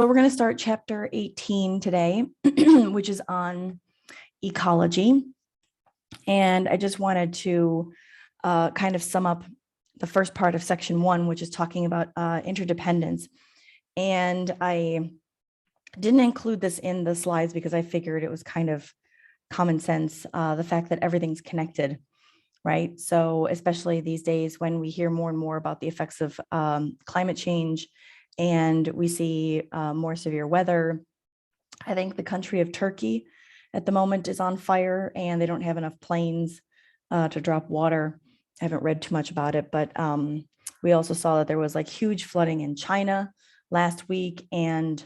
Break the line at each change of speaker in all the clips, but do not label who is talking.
we're going to start chapter 18 today, which is on ecology. And I just wanted to kind of sum up the first part of section 1, which is talking about interdependence. And I didn't include this in the slides because I figured it was kind of common sense, the fact that everything's connected, right? So especially these days when we hear more and more about the effects of climate change and we see more severe weather. I think the country of Turkey at the moment is on fire and they don't have enough planes to drop water. I haven't read too much about it, but we also saw that there was like huge flooding in China last week, and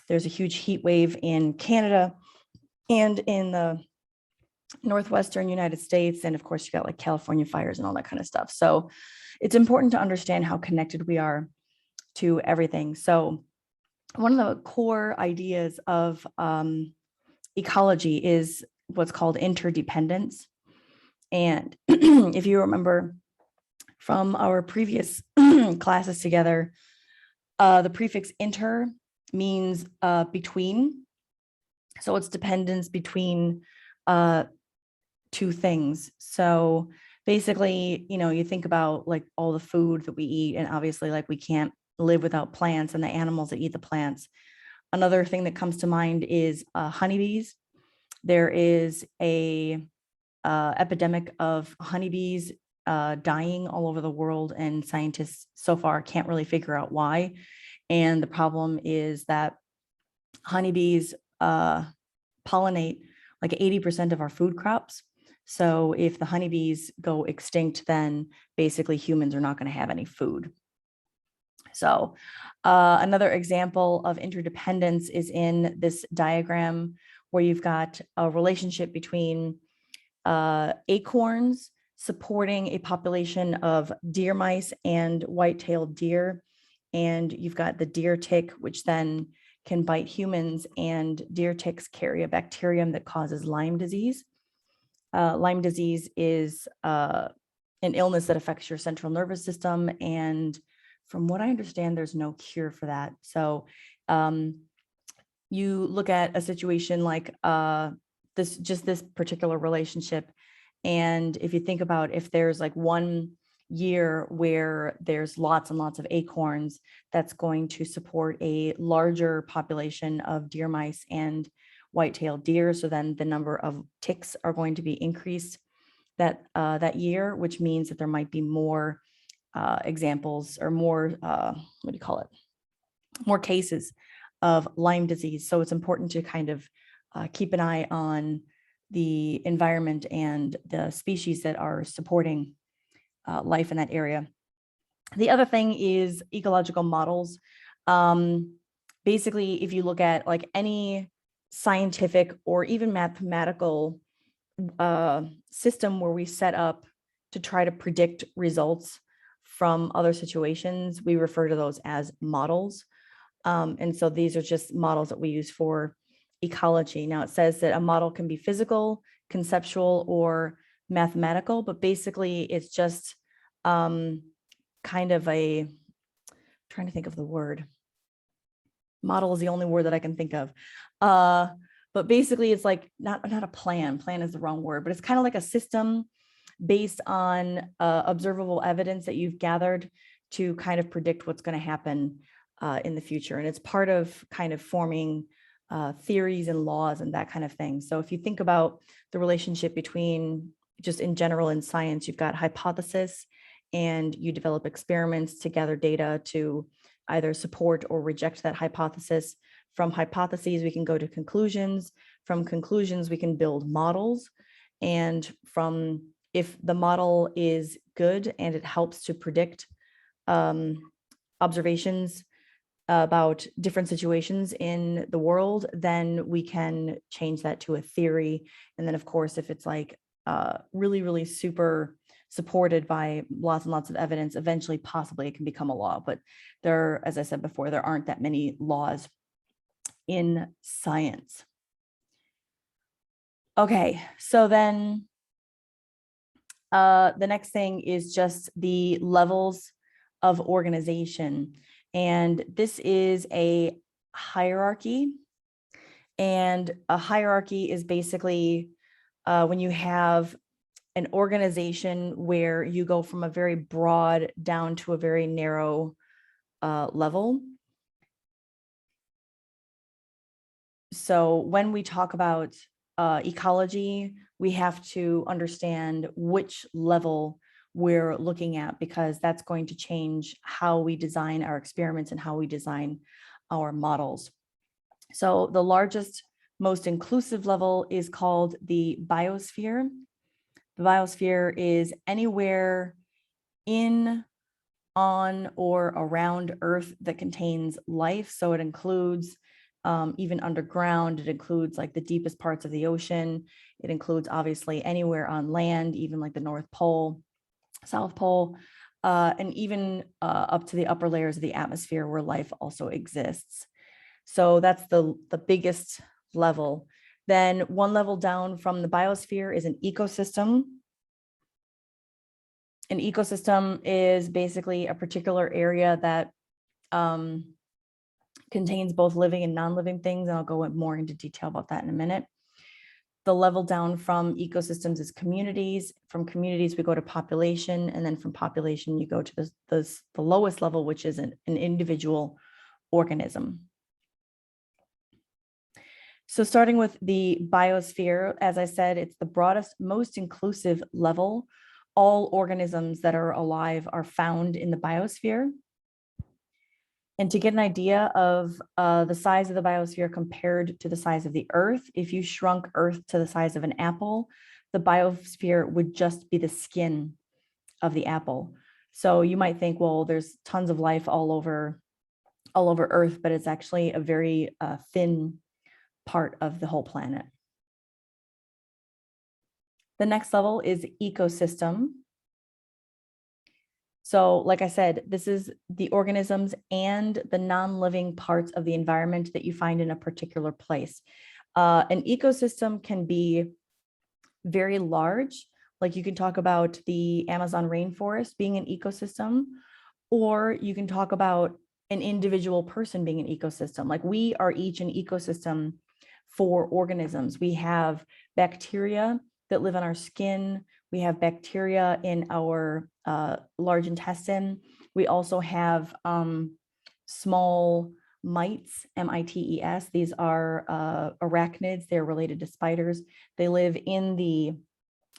there's a huge heat wave in Canada and in the northwestern United States. And of course, you got like California fires and all that kind of stuff. So it's important to understand how connected we are to everything. So one of the core ideas of ecology is what's called interdependence. And if you remember from our previous classes together, the prefix inter means between. So it's dependence between two things. So basically, you think about like all the food that we eat, and obviously like we can't live without plants and the animals that eat the plants. Another thing that comes to mind is honeybees. There is a epidemic of honeybees dying all over the world, and scientists so far can't really figure out why. And the problem is that honeybees pollinate like 80% of our food crops. So if the honeybees go extinct, then basically humans are not going to have any food. So another example of interdependence is in this diagram where you've got a relationship between acorns supporting a population of deer mice and white-tailed deer. And you've got the deer tick, which then can bite humans, and deer ticks carry a bacterium that causes Lyme disease. Lyme disease is an illness that affects your central nervous system, and from what I understand, there's no cure for that. So you look at a situation like this particular relationship, and if you think about if there's like 1 year where there's lots and lots of acorns, that's going to support a larger population of deer mice and white-tailed deer. So then the number of ticks are going to be increased that year, which means that there might be more examples or more, more cases of Lyme disease. So it's important to kind of keep an eye on the environment and the species that are supporting life in that area. The other thing is ecological models. Basically, if you look at like any scientific or even mathematical system where we set up to try to predict results from other situations, we refer to those as models. And so these are just models that we use for ecology. Now it says that a model can be physical, conceptual, or mathematical, but basically it's just kind of trying to think of the word. Model is the only word that I can think of. But basically it's like not a plan is the wrong word, but it's kind of like a system based on observable evidence that you've gathered to kind of predict what's going to happen in the future. And it's part of kind of forming theories and laws and that kind of thing. So if you think about the relationship between, just in general in science, you've got hypothesis and you develop experiments to gather data to either support or reject that hypothesis. From hypotheses, we can go to conclusions. From conclusions, we can build models. And if the model is good and it helps to predict observations about different situations in the world, then we can change that to a theory. And then of course, if it's like really, really super supported by lots and lots of evidence, eventually possibly it can become a law. But there, as I said before, there aren't that many laws in science. Okay, so then the next thing is just the levels of organization. And this is a hierarchy. And a hierarchy is basically when you have an organization where you go from a very broad down to a very narrow level. So when we talk about ecology, we have to understand which level we're looking at, because that's going to change how we design our experiments and how we design our models. So the largest, most inclusive level is called the biosphere. The biosphere is anywhere in, on, or around Earth that contains life. So it includes even underground. It includes like the deepest parts of the ocean. It includes obviously anywhere on land, even like the North Pole, South Pole, and even up to the upper layers of the atmosphere where life also exists. So that's the biggest level. Then one level down from the biosphere is an ecosystem. An ecosystem is basically a particular area that contains both living and non-living things, and I'll go more into detail about that in a minute. The level down from ecosystems is communities. From communities, we go to population, and then from population, you go to the lowest level, which is an individual organism. So starting with the biosphere, as I said, it's the broadest, most inclusive level. All organisms that are alive are found in the biosphere. And to get an idea of the size of the biosphere compared to the size of the Earth, if you shrunk Earth to the size of an apple, the biosphere would just be the skin of the apple. So you might think, well, there's tons of life all over Earth, but it's actually a very thin part of the whole planet. The next level is ecosystem. So like I said, this is the organisms and the non-living parts of the environment that you find in a particular place. An ecosystem can be very large, like you can talk about the Amazon rainforest being an ecosystem, or you can talk about an individual person being an ecosystem. Like we are each an ecosystem for organisms. We have bacteria that live on our skin. We have bacteria in our large intestine. We also have small mites, M-I-T-E-S. These are arachnids. They're related to spiders. They live in the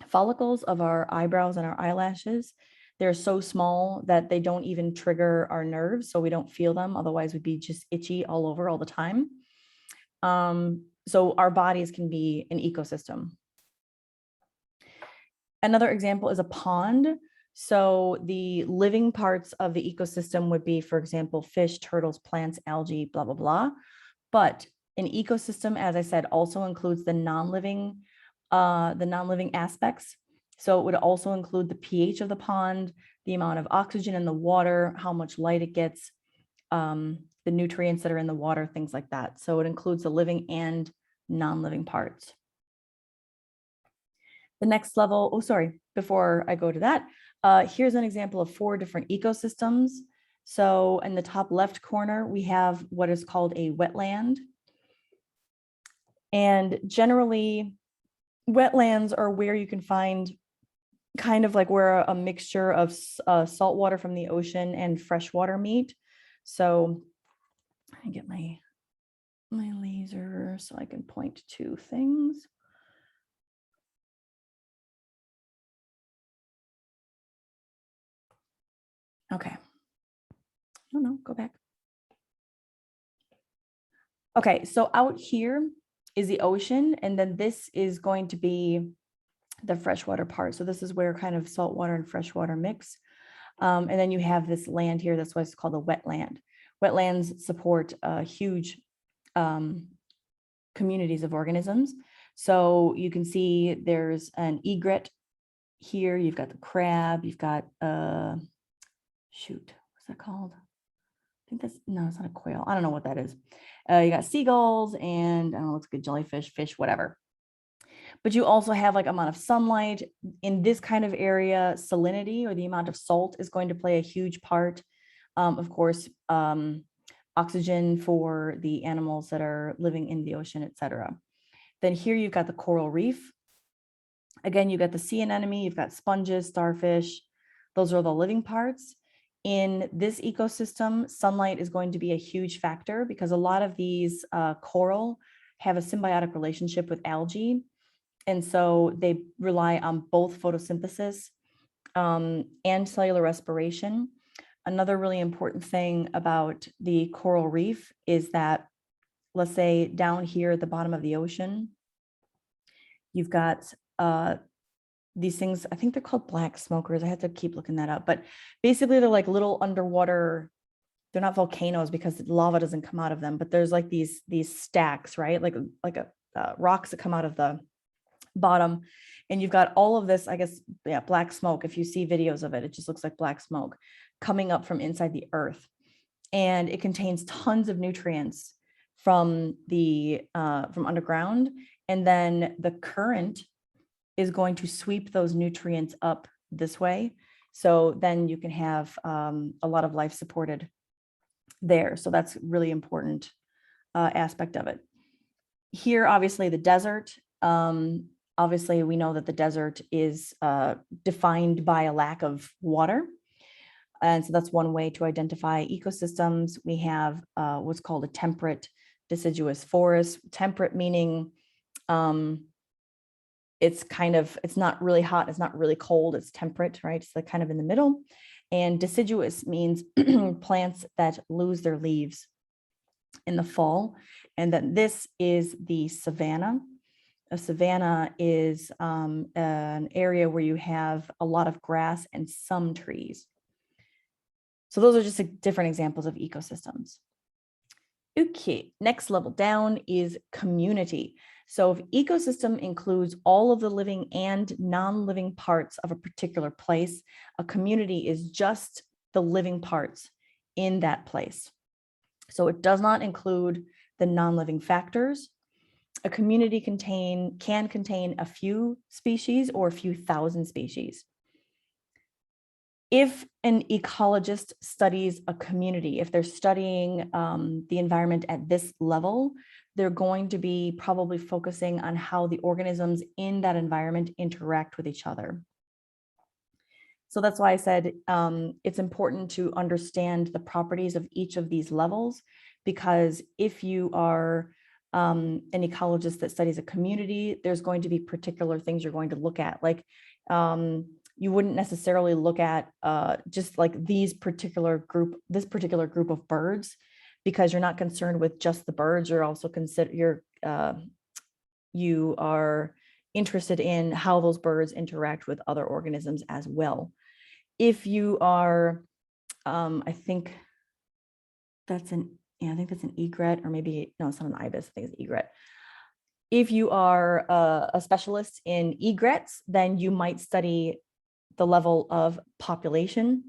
follicles of our eyebrows and our eyelashes. They're so small that they don't even trigger our nerves, so we don't feel them. Otherwise, we'd be just itchy all over all the time. So our bodies can be an ecosystem. Another example is a pond. So the living parts of the ecosystem would be, for example, fish, turtles, plants, algae, blah, blah, blah. But an ecosystem, as I said, also includes the non-living aspects. So it would also include the pH of the pond, the amount of oxygen in the water, how much light it gets, the nutrients that are in the water, things like that. So it includes the living and non-living parts. The next level, oh, sorry, before I go to that, here's an example of 4 different ecosystems. So in the top left corner, we have what is called a wetland. And generally, wetlands are where you can find kind of like where a mixture of salt water from the ocean and freshwater meet. So I get my laser so I can point to things. Okay. Oh no, go back. Okay, so out here is the ocean, and then this is going to be the freshwater part. So this is where kind of saltwater and freshwater mix. And then you have this land here, that's why it's called a wetland. Wetlands support huge communities of organisms. So you can see there's an egret here, you've got the crab, you've got, shoot, what's that called? I think that's, no, it's not a quail. I don't know what that is. You got seagulls and I don't know, it's good jellyfish, fish, whatever. But you also have like amount of sunlight in this kind of area. Salinity, or the amount of salt, is going to play a huge part. Of course, oxygen for the animals that are living in the ocean, etc. Then here you've got the coral reef. Again, you've got the sea anemone, you've got sponges, starfish. Those are the living parts. In this ecosystem, sunlight is going to be a huge factor because a lot of these coral have a symbiotic relationship with algae. And so they rely on both photosynthesis and cellular respiration. Another really important thing about the coral reef is that, let's say down here at the bottom of the ocean, you've got these things, I think they're called black smokers. I have to keep looking that up, but basically they're like little underwater, they're not volcanoes because lava doesn't come out of them, but there's like these stacks, right? Like rocks that come out of the bottom. And you've got all of this, I guess, yeah, black smoke. If you see videos of it, it just looks like black smoke coming up from inside the earth. And it contains tons of nutrients from underground. And then the current is going to sweep those nutrients up this way. So then you can have a lot of life supported there. So that's really important aspect of it. Here, obviously, the desert. Obviously, we know that the desert is defined by a lack of water. And so that's one way to identify ecosystems. We have what's called a temperate deciduous forest. Temperate meaning it's not really hot, it's not really cold, it's temperate, right? It's like kind of in the middle. And deciduous means plants that lose their leaves in the fall. And then this is the savanna. A savanna is an area where you have a lot of grass and some trees. So those are just different examples of ecosystems. Okay, next level down is community. So if ecosystem includes all of the living and non-living parts of a particular place, a community is just the living parts in that place. So it does not include the non-living factors. A community can contain a few species or a few thousand species. If an ecologist studies a community, if they're studying the environment at this level, they're going to be probably focusing on how the organisms in that environment interact with each other. So that's why I said it's important to understand the properties of each of these levels, because if you are an ecologist that studies a community, there's going to be particular things you're going to look at. Like you wouldn't necessarily look at just like this particular group of birds, because you're not concerned with just the birds. You're also you are interested in how those birds interact with other organisms as well. If you are, I think that's an egret, or maybe, no, it's not an ibis, I think it's an egret. If you are a specialist in egrets, then you might study the level of population,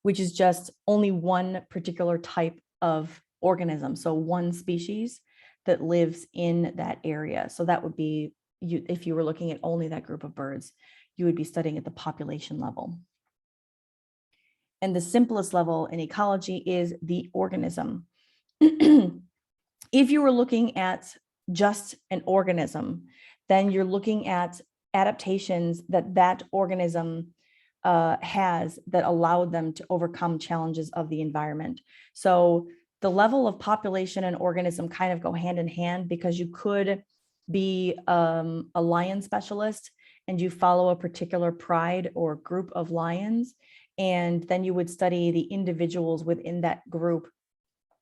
which is just only one particular type of organism. So one species that lives in that area. So that would be, if you were looking at only that group of birds, you would be studying at the population level. And the simplest level in ecology is the organism. If you were looking at just an organism, then you're looking at adaptations that organism has that allowed them to overcome challenges of the environment. So the level of population and organism kind of go hand in hand, because you could be a lion specialist and you follow a particular pride or group of lions, and then you would study the individuals within that group,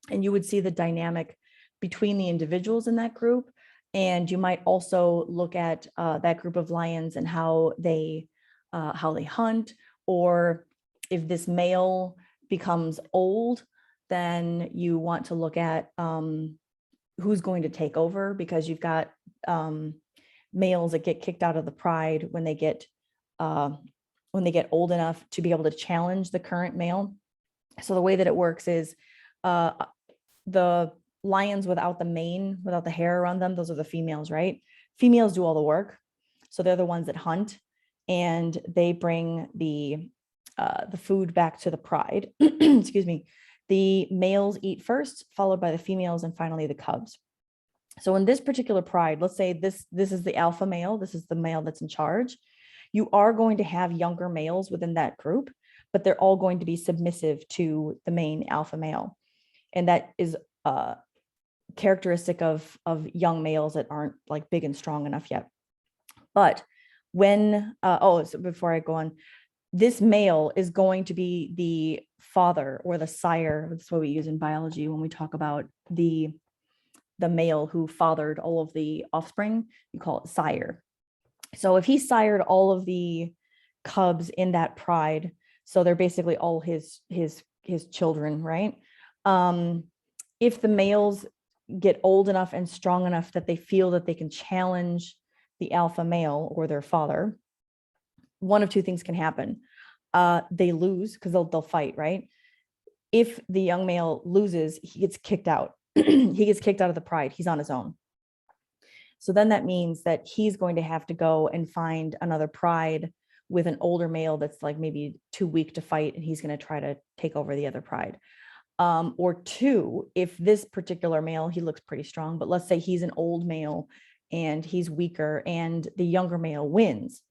and you would see the dynamic between the individuals in that group. And you might also look at that group of lions and how they hunt, or if this male becomes old, then you want to look at who's going to take over, because you've got males that get kicked out of the pride when they get old enough to be able to challenge the current male. So the way that it works is the lions without the mane, without the hair around them, those are the females, right? Females do all the work. So they're the ones that hunt, and they bring the food back to the pride. Excuse me. The males eat first, followed by the females, and finally the cubs. So in this particular pride, let's say this is the alpha male, this is the male that's in charge. You are going to have younger males within that group, but they're all going to be submissive to the main alpha male. And that is characteristic of young males that aren't like big and strong enough yet. But when, so before I go on, this male is going to be the father or the sire. That's what we use in biology when we talk about the male who fathered all of the offspring. You call it sire. So if he sired all of the cubs in that pride, so they're basically all his children, right? If the males get old enough and strong enough that they feel that they can challenge the alpha male or their father, one of two things can happen. They lose because they'll fight, right? If the young male loses, he gets kicked out. He gets kicked out of the pride. He's on his own. So then that means that he's going to have to go and find another pride with an older male that's like maybe too weak to fight, and he's going to try to take over the other pride. Or two, if this particular male, he looks pretty strong, but let's say he's an old male and he's weaker and the younger male wins.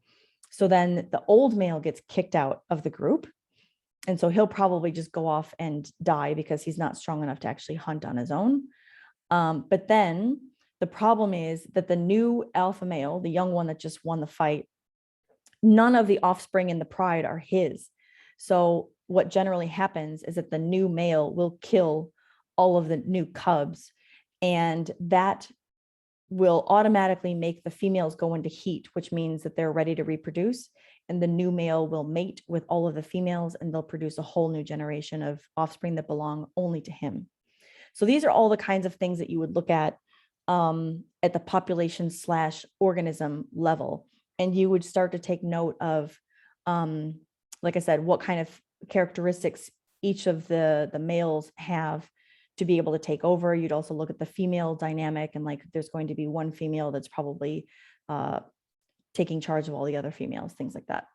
So then the old male gets kicked out of the group. And so he'll probably just go off and die because he's not strong enough to actually hunt on his own. But then the problem is that the new alpha male, the young one that just won the fight, none of the offspring in the pride are his. So what generally happens is that the new male will kill all of the new cubs, and that will automatically make the females go into heat, which means that they're ready to reproduce, and the new male will mate with all of the females, and they'll produce a whole new generation of offspring that belong only to him. So these are all the kinds of things that you would look at the population / organism level, and you would start to take note of, like I said, what kind of characteristics each of the males have to be able to take over. You'd also look at the female dynamic, and like there's going to be one female that's probably taking charge of all the other females, things like that.